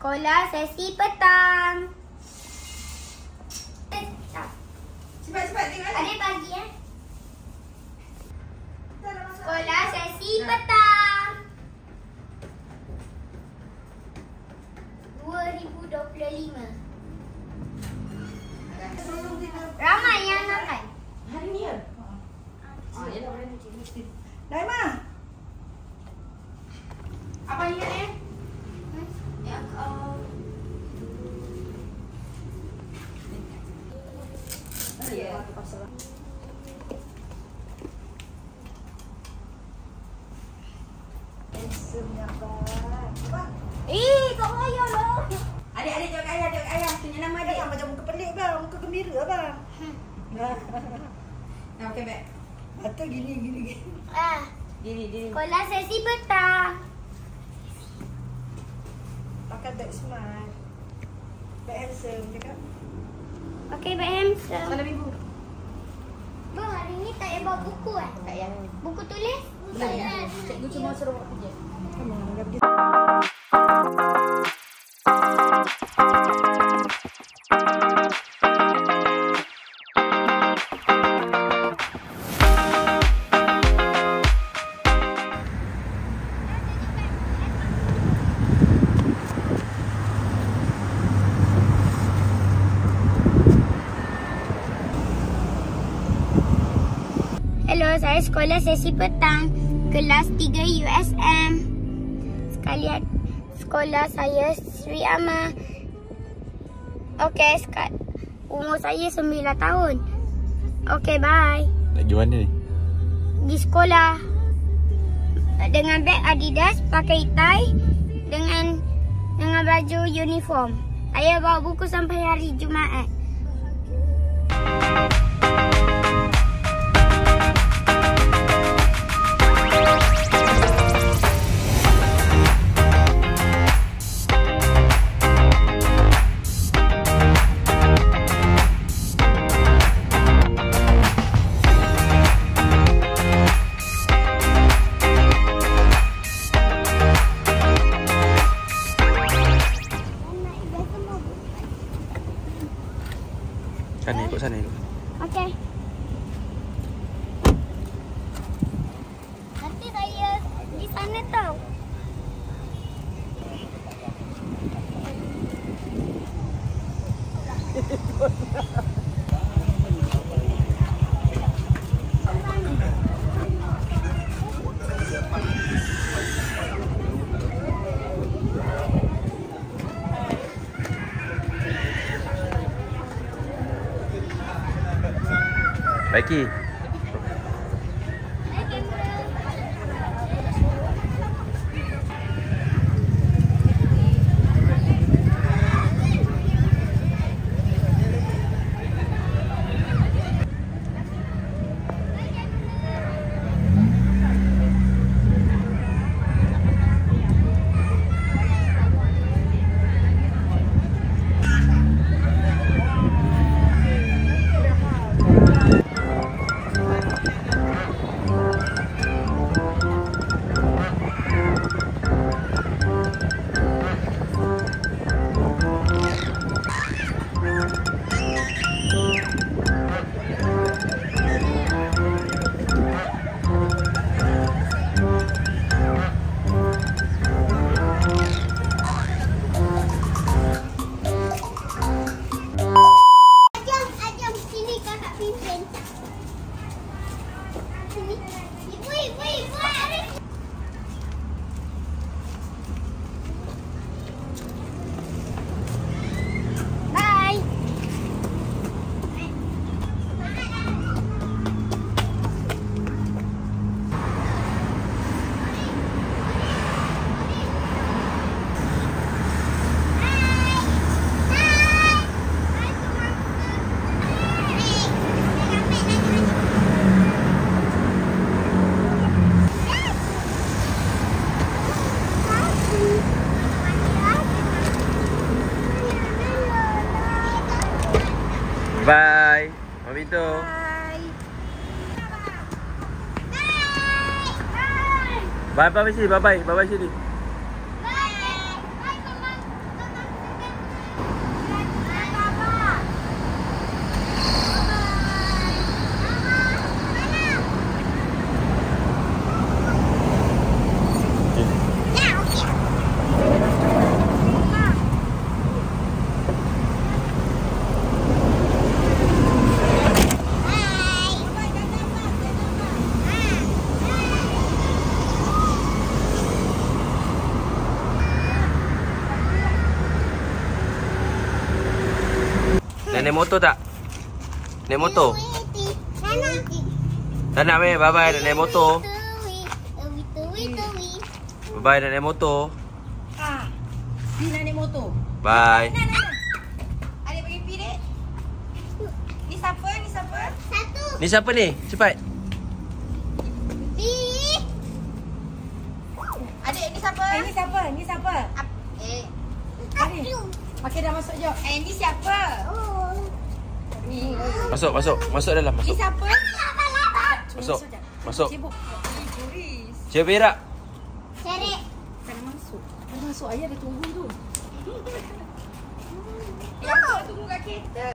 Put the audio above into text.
Sekolah sesi petang. Cepat tengok. Adik pagi ya. Sekolah sesi petang. 2025. Ramai yang nakal. Hari ni ya? Ya dah boleh cuci. Naima. Apa ni ni? Kau ayah lah. Adik jawab ayah. Tanya nama adik. Macam muka pelik bang, muka gembira bang. Nah, okey baik. Atau gini. Diri. Sekolah sesi petang. Pakai bag smart. Bag handsome cakap. Okey, baik handsome. Malam minggu. Bang, hari ni tak payah bawa buku Tak payah. Buku tulis? Belum ya. Cikgu cuma suruh buat kerja. Hello, saya sekolah sesi petang kelas 3 USM. Sekalian sekolah saya Sri Amma. Okey, umur saya 9 tahun. Okey, bye. Nak pergi mana ni? Di sekolah dengan beg Adidas, pakai tie dengan baju uniform. Saya bawa buku sampai hari Jumaat. Sana ikut. Okey. Nanti saya di sana tau. Baiki. Bye. Mami tu. Bye. Bye bye sini. Bye bye. Bye bye sini. Bye. Bye mama. naik motor tak? Naik motor? Tak nak meh, bye-bye nak naik motor. Bye-bye nak naik motor. Ah. Pi nak naik motor. Bye. Nah. Adik bagi pi dek. Ni siapa? Ni siapa? Satu. Ni siapa ni? Cepat. Adik ni siapa? Ni siapa? Ni siapa? Ni. Okey dah masuk jom. Ni siapa? Ni. Masuk, masuk. Masuk dalam, Ni masuk. siapa? Masuk. Masuk. Cibuk. Turis. Cik Perak. Cari. Kena masuk. Kena masuk. Ayah dah tunggu tu. Yang tu tunggu kat kereta.